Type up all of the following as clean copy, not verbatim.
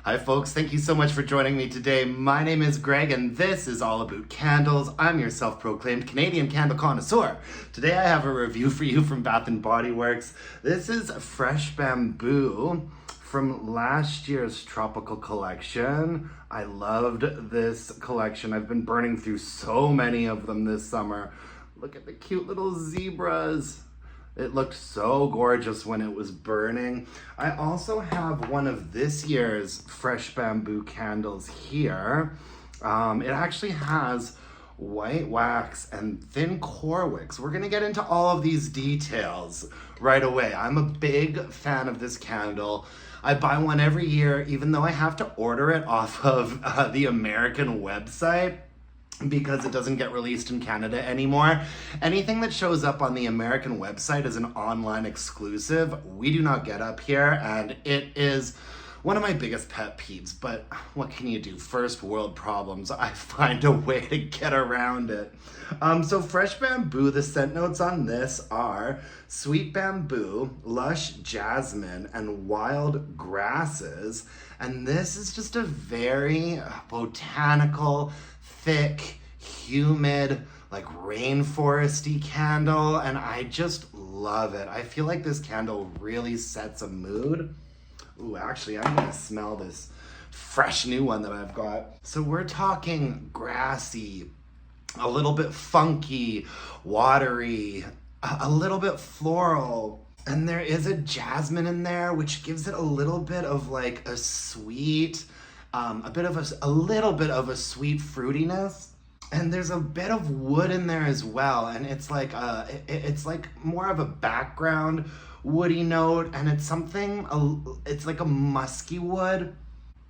Hi folks, thank you so much for joining me today. My name is Greg and this is all about candles. I'm your self-proclaimed Canadian candle connoisseur. Today I have a review for you from Bath & Body Works. This is Fresh Bamboo from last year's tropical collection. I loved this collection. I've been burning through so many of them this summer. Look at the cute little zebras. It looked so gorgeous when it was burning. I also have one of this year's Fresh Bamboo candles here. It actually has white wax and thin core wicks. We're gonna get into all of these details right away. I'm a big fan of this candle. I buy one every year, even though I have to order it off of the American website, because it doesn't get released in Canada anymore. Anything that shows up on the American website is an online exclusive. We do not get up here, and it is one of my biggest pet peeves, but what can you do? First world problems. I find a way to get around it. So Fresh Bamboo, the scent notes on this are sweet bamboo, lush jasmine, and wild grasses. And this is just a very botanical, thick, humid, like rainforesty candle, and I just love it. I feel like this candle really sets a mood. Ooh, actually, I'm gonna smell this fresh new one that I've got. So we're talking grassy, a little bit funky, watery, a little bit floral, and there is a jasmine in there, which gives it a little bit of like a sweet, a little bit of a sweet fruitiness, and there's a bit of wood in there as well, and it's like it's like more of a background woody note, and it's it's like a musky wood.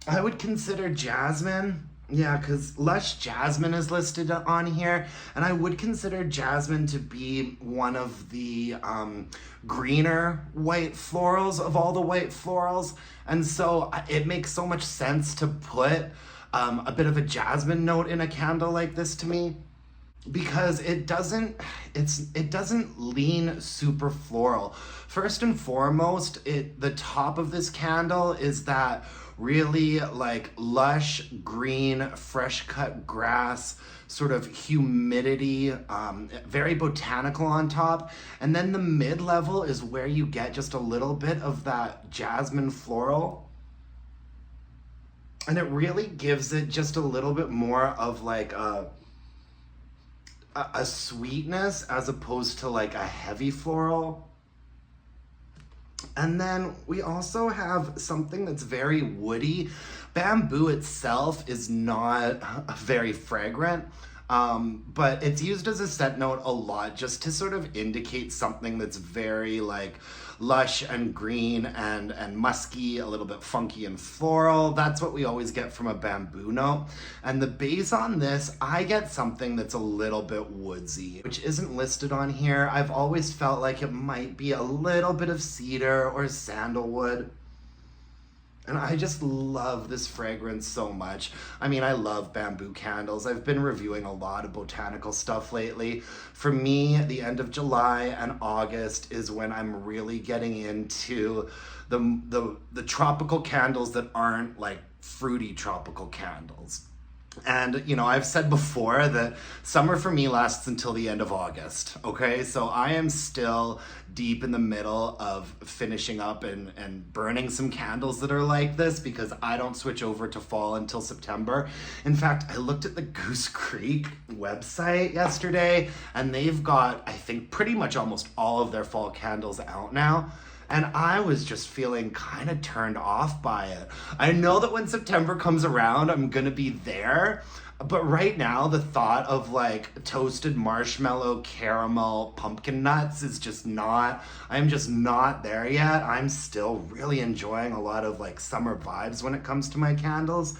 I would consider jasmine, yeah, because lush jasmine is listed on here, and I would consider jasmine to be one of the greener white florals of all the white florals, and so it makes so much sense to put a bit of a jasmine note in a candle like this to me, because it doesn't lean super floral. First and foremost, the top of this candle is that really like lush green, fresh cut grass, sort of humidity, very botanical on top. And then the mid-level is where you get just a little bit of that jasmine floral. And it really gives it just a little bit more of like a sweetness as opposed to like a heavy floral. And then we also have something that's very woody. Bamboo itself is not very fragrant, but it's used as a scent note a lot just to sort of indicate something that's very like lush and green and musky, a little bit funky and floral. That's what we always get from a bamboo note. And the base on this, I get something that's a little bit woodsy, which isn't listed on here. I've always felt like it might be a little bit of cedar or sandalwood. And I just love this fragrance so much. I mean, I love bamboo candles. I've been reviewing a lot of botanical stuff lately. For me, the end of July and August is when I'm really getting into the tropical candles that aren't like fruity tropical candles. And, you know, I've said before that summer for me lasts until the end of August, okay? So I am still deep in the middle of finishing up and burning some candles that are like this, because I don't switch over to fall until September. In fact, I looked at the Goose Creek website yesterday, and they've got, I think, pretty much almost all of their fall candles out now. And I was just feeling kind of turned off by it. I know that when September comes around, I'm gonna be there. But right now, the thought of like toasted marshmallow, caramel, pumpkin nuts is just not, I'm just not there yet. I'm still really enjoying a lot of like summer vibes when it comes to my candles.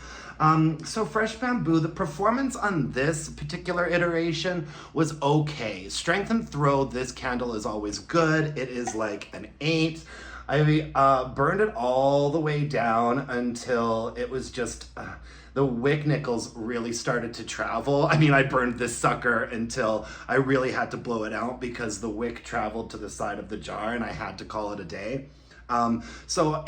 So Fresh Bamboo, the performance on this particular iteration was okay. Strength and throw, this candle is always good. It is like an 8. I burned it all the way down until it was just, the wick nickels really started to travel. I mean, I burned this sucker until I really had to blow it out because the wick traveled to the side of the jar and I had to call it a day. So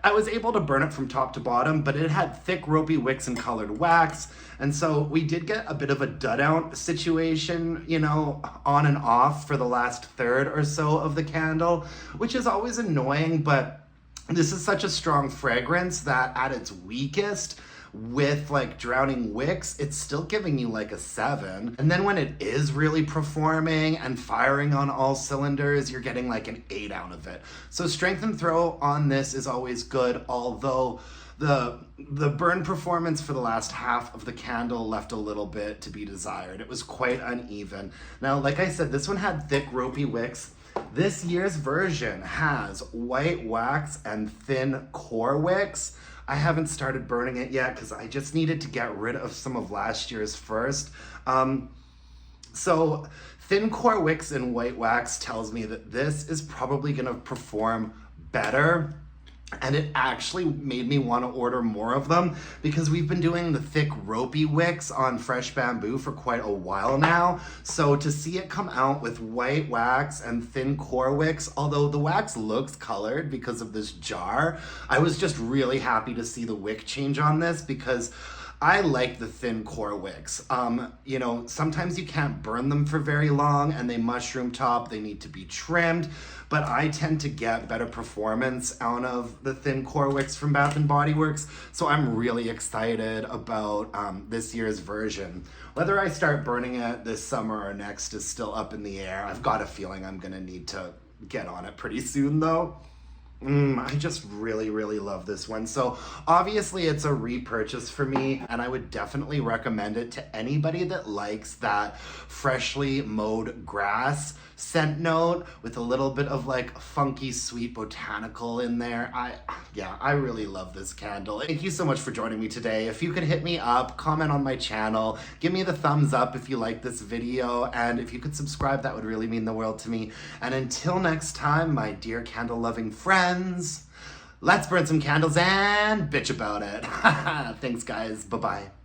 I was able to burn it from top to bottom, but it had thick ropey wicks and colored wax. And so we did get a bit of a dud out situation, you know, on and off for the last third or so of the candle, which is always annoying, but this is such a strong fragrance that at its weakest, with like drowning wicks, it's still giving you like a 7. And then when it is really performing and firing on all cylinders, you're getting like an 8 out of it. So strength and throw on this is always good, although the burn performance for the last half of the candle left a little bit to be desired. It was quite uneven. Now, like I said, this one had thick ropey wicks. This year's version has white wax and thin core wicks. I haven't started burning it yet because I just needed to get rid of some of last year's first. So thin core wicks and white wax tells me that this is probably going to perform better. And it actually made me want to order more of them because we've been doing the thick ropey wicks on Fresh Bamboo for quite a while now. So to see it come out with white wax and thin core wicks, although the wax looks colored because of this jar, I was just really happy to see the wick change on this because I like the thin core wicks. You know, sometimes you can't burn them for very long and they mushroom top, they need to be trimmed, but I tend to get better performance out of the thin core wicks from Bath & Body Works, so I'm really excited about this year's version. Whether I start burning it this summer or next is still up in the air. I've got a feeling I'm gonna need to get on it pretty soon though. I just really, really love this one. So obviously it's a repurchase for me, and I would definitely recommend it to anybody that likes that freshly mowed grass scent note with a little bit of like funky sweet botanical in there. I really love this candle. Thank you so much for joining me today. If you could hit me up, comment on my channel, give me the thumbs up if you like this video, and if you could subscribe, that would really mean the world to me. And until next time, my dear candle loving friends, let's burn some candles and bitch about it. Thanks guys, bye-bye.